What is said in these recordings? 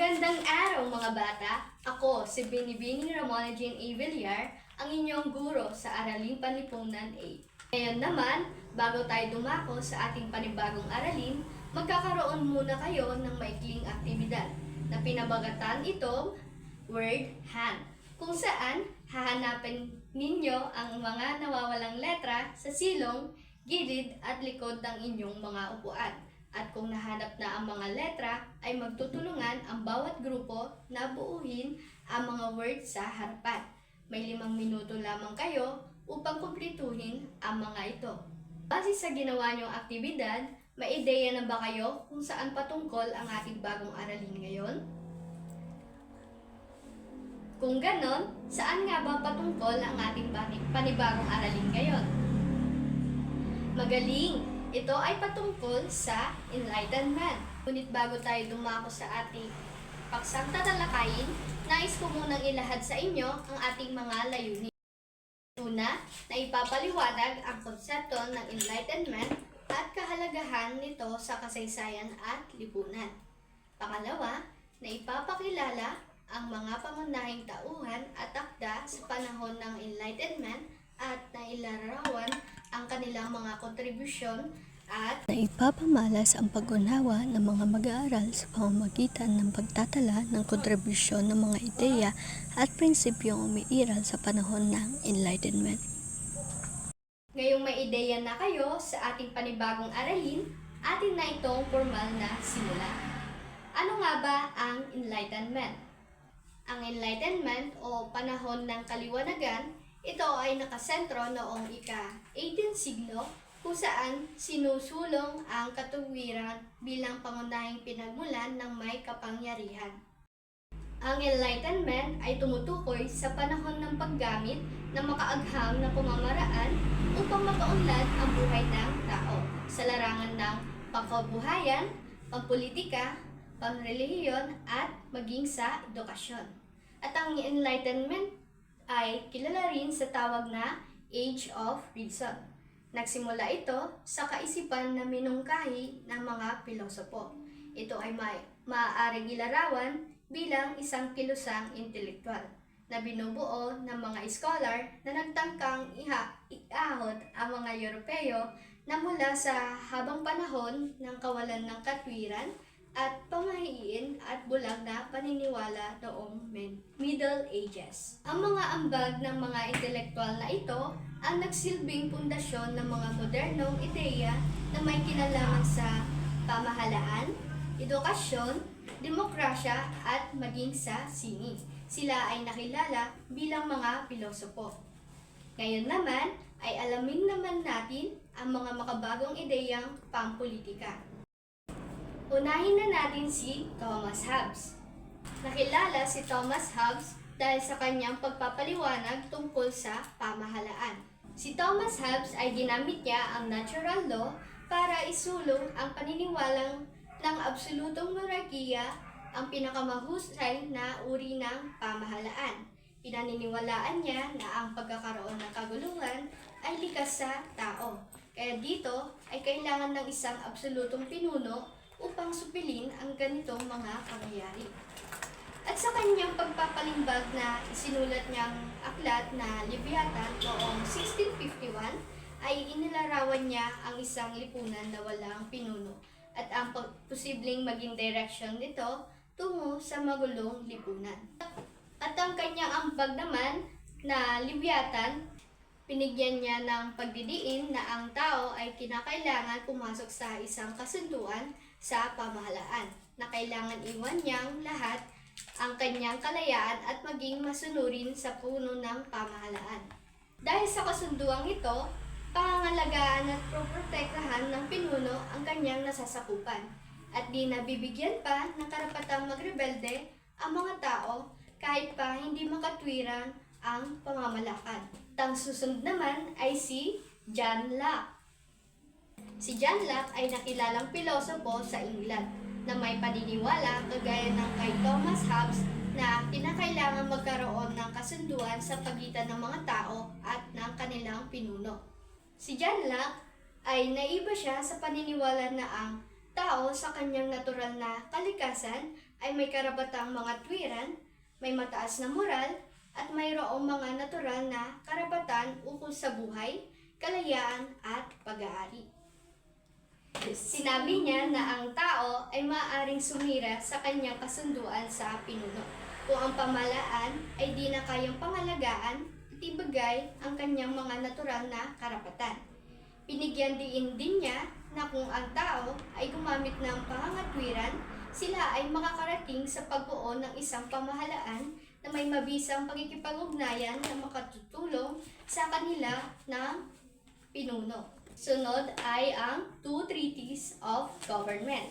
Magandang araw mga bata! Ako si Binibining Ramona Jean A. Villar, ang inyong guro sa Araling Panlipunan A. Ngayon naman, bago tayo dumako sa ating panibagong aralin, magkakaroon muna kayo ng maikling aktibidad na pinabagatan itong word hand, kung saan hahanapin ninyo ang mga nawawalang letra sa silong, gilid at likod ng inyong mga upuan. At kung nahanap na ang mga letra, ay magtutulungan ang bawat grupo na buuhin ang mga words sa harapan. May 5 minuto lamang kayo upang kumpletuhin ang mga ito. Base sa ginawa niyong aktibidad, may ideya na ba kayo kung saan patungkol ang ating bagong aralin ngayon? Kung ganon, saan nga ba patungkol ang ating panibagong aralin ngayon? Magaling! Ito ay patungkol sa enlightenment. Ngunit bago tayo dumako sa ating paksang tatalakayin, nais ko munang ilahad sa inyo ang ating mga layunin. Una, na ipapaliwanag ang konsepto ng enlightenment at kahalagahan nito sa kasaysayan at lipunan. Pangalawa, na ipapakilala ang mga pangunahing tauhan at akda sa panahon ng enlightenment at nailarawan ang kanilang mga kontribusyon at naipapamalas ang pag-unawa ng mga mag-aaral sa pamamagitan ng pagtatala ng kontribusyon ng mga ideya at prinsipyong umiiral sa panahon ng Enlightenment. Ngayong may ideya na kayo sa ating panibagong aralin, atin na itong formal na simulan. Ano nga ba ang Enlightenment? Ang Enlightenment o panahon ng kaliwanagan, ito ay nakasentro noong ika-18 siglo kung saan sinusulong ang katuwiran bilang pangunahing pinagmulan ng may kapangyarihan. Ang Enlightenment ay tumutukoy sa panahon ng paggamit ng makaagham na pamamaraan upang mapaunlad ang buhay ng tao sa larangan ng pangkabuhayan, pampolitika, panrelihiyon at maging sa edukasyon. At ang Enlightenment ay kilala rin sa tawag na Age of Reason. Nagsimula ito sa kaisipan na minungkahi ng mga pilosopo. Ito ay maaaring ilarawan bilang isang kilusang intelektual na binubuo ng mga scholar na nagtangkang iahot ang mga Europeo na mula sa habang panahon ng kawalan ng katwiran at pamahiin at bulag na paniniwala noong Middle Ages. Ang mga ambag ng mga intelektual na ito ang nagsilbing pundasyon ng mga modernong ideya na may kinalaman sa pamahalaan, edukasyon, demokrasya at maging sa sining. Sila ay nakilala bilang mga pilosopo. Ngayon naman ay alamin naman natin ang mga makabagong ideyang pampolitika. Unahin na natin si Thomas Hobbes. Nakilala si Thomas Hobbes dahil sa kanyang pagpapaliwanag tungkol sa pamahalaan. Si Thomas Hobbes ay ginamit niya ang natural law para isulong ang paniniwalang ng absolutong monarkiya, ang pinakamahusay na uri ng pamahalaan. Pinaniniwalaan niya na ang pagkakaroon ng kaguluhan ay likas sa tao. Kaya dito ay kailangan ng isang absolutong pinuno upang supilin ang ganitong mga pangyayari. At sa kanyang pagpapalimbag na isinulat niyang aklat na Leviathan noong 1651, ay inilarawan niya ang isang lipunan na walang pinuno at ang posibleng maging direksyon nito tungo sa magulong lipunan. At ang kanyang ambag naman na Leviathan, pinigyan niya ng pagdidiin na ang tao ay kinakailangan pumasok sa isang kasunduan sa pamahalaan, na kailangan iwan niyang lahat ang kanyang kalayaan at maging masunurin sa puno ng pamahalaan. Dahil sa kasunduang ito, pangangalagaan at proprotektahan ng pinuno ang kanyang nasasakupan, at di nabibigyan pa ng karapatang magrebelde ang mga tao kahit pa hindi makatwiran ang pamamalakad. Ang susunod naman ay si John Locke. Si John Locke ay nakilalang pilosopo sa England na may paniniwala kagaya ng kay Thomas Hobbes na kinakailangan magkaroon ng kasunduan sa pagitan ng mga tao at ng kanilang pinuno. Si John Locke ay naiba siya sa paniniwala na ang tao sa kanyang natural na kalikasan ay may karapatang mga tuwiran, may mataas na moral, at mayroong mga natural na karapatan ukol sa buhay, kalayaan, at pag-aari. Sinabi niya na ang tao ay maaaring sumira sa kanyang kasunduan sa pinuno kung ang pamahalaan ay di na kayang pangalagaan at ibigay ang kanyang mga natural na karapatan. Binigyan din niya na kung ang tao ay gumamit ng pangangatwiran, sila ay makakarating sa pagbuo ng isang pamahalaan na may mabisang pakikipag-ugnayan na makatutulong sa kanila ng pinuno. Sunod ay ang Two Treaties of Government.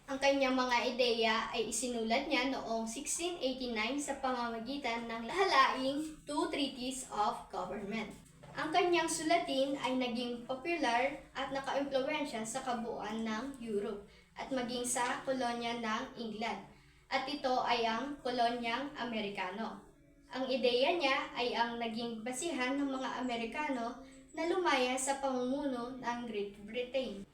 Ang kanyang mga ideya ay isinulat niya noong 1689 sa pamamagitan ng lahalaing Two Treaties of Government. Ang kanyang sulatin ay naging popular at nakaimpluwensya sa kabuuan ng Europe at maging sa kolonya ng England. At ito ay ang kolonyang Amerikano. Ang ideya niya ay ang naging basihan ng mga Amerikano na lumaya sa pamumuno ng Great Britain.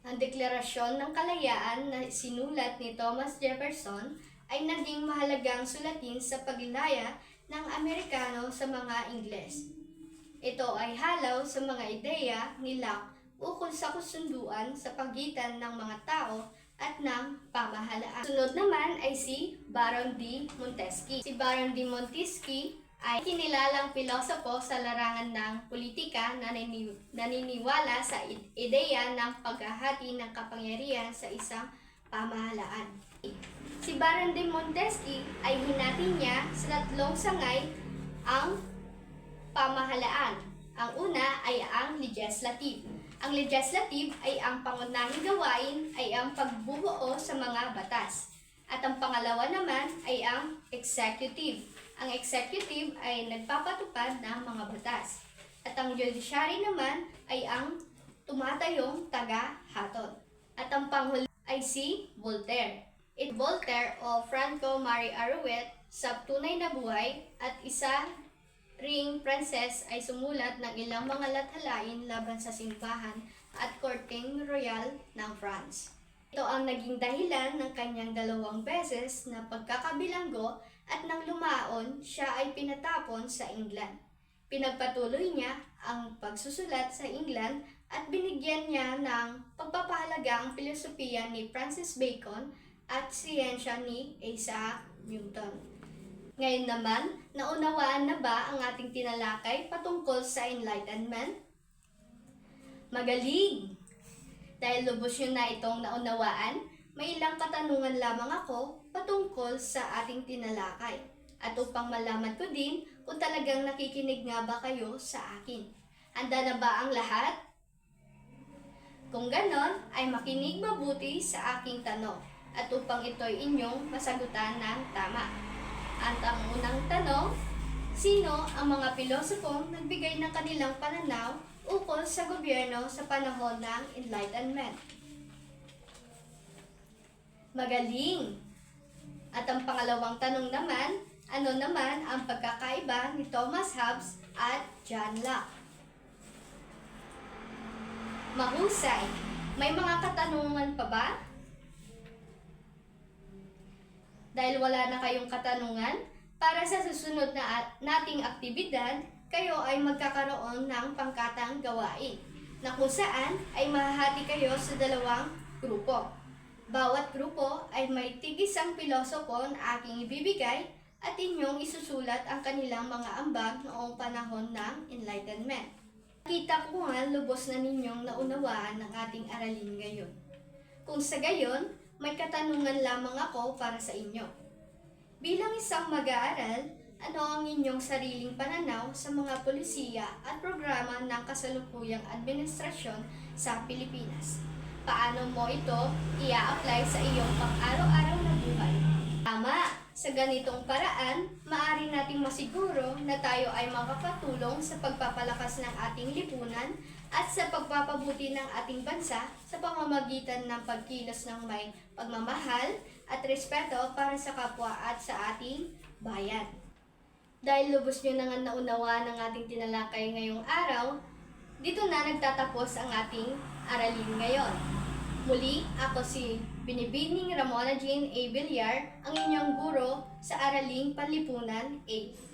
Ang Deklarasyon ng Kalayaan na sinulat ni Thomas Jefferson ay naging mahalagang sulatin sa paglilaya ng Amerikano sa mga Ingles. Ito ay halaw sa mga ideya ni Locke ukol sa kasunduan sa pagitan ng mga tao at ng pamahalaan. Sunod naman ay si Baron de Montesquieu. Si Baron de Montesquieu ay kinilalang pilosopo sa larangan ng politika na naniniwala sa ideya ng paghahati ng kapangyarihan sa isang pamahalaan. Si Baron de Montesquieu ay hinati niya sa tatlong sangay ang pamahalaan. Ang una ay ang legislative. Ang legislative ay ang pangunahing gawain ay ang pagbubuo sa mga batas. At ang pangalawa naman ay ang executive. Ang executive ay nagpapatupad ng mga batas. At ang judiciary naman ay ang tumatayong taga-hatol. At ang panghuli ay si Voltaire. Voltaire o Franco Marie Arouet sa tunay na buhay at isa ring Pranses ay sumulat ng ilang mga lathalain laban sa simbahan at korteng royal ng France. Ito ang naging dahilan ng kanyang 2 beses na pagkakabilanggo at nang lumaon, siya ay pinatapon sa England. Pinagpatuloy niya ang pagsusulat sa England at binigyan niya ng pagpapahalaga ang filosofiya ni Francis Bacon at siyensya ni Isaac Newton. Ngayon naman, naunawaan na ba ang ating tinalakay patungkol sa Enlightenment? Magaling! Dahil lubos nyo na itong naunawaan, may ilang katanungan lamang ako patungkol sa ating tinalakay. At upang malaman ko din kung talagang nakikinig nga ba kayo sa akin. Handa na ba ang lahat? Kung ganon, ay makinig mabuti sa aking tanong at upang ito'y inyong masagutan ng tama. At ang unang tanong, sino ang mga pilosopong nagbigay ng kanilang pananaw ukol sa gobyerno sa panahon ng Enlightenment? Magaling! At ang pangalawang tanong naman, ano naman ang pagkakaiba ni Thomas Hobbes at John Locke? Mahusay! May mga katanungan pa ba? Dahil wala na kayong katanungan, para sa susunod na nating aktibidad, kayo ay magkakaroon ng pangkatang gawain na kung saan ay mahahati kayo sa 2 grupo. Bawat grupo ay may tig-isang pilosopo na aking ibibigay at inyong isusulat ang kanilang mga ambag noong panahon ng Enlightenment. Kita ko nga lubos na ninyong naunawaan ng ating aralin ngayon. Kung sa gayon, may katanungan lamang ako para sa inyo. Bilang isang mag-aaral, ano ang inyong sariling pananaw sa mga polisiya at programa ng kasalukuyang administrasyon sa Pilipinas? Paano mo ito i-apply sa iyong pang-araw-araw na buhay? Tama! Sa ganitong paraan, maaari nating masiguro na tayo ay makakatulong sa pagpapalakas ng ating lipunan at sa pagpapabuti ng ating bansa sa pamamagitan ng pagkilos ng may pagmamahal at respeto para sa kapwa at sa ating bayan. Dahil lubos nyo na nga naunawaan ng ating tinalakay ngayong araw, dito na nagtatapos ang ating aralin ngayon. Muli, ako si Binibining Ramona Jane A. Villar, ang inyong guro sa Araling Panlipunan 8.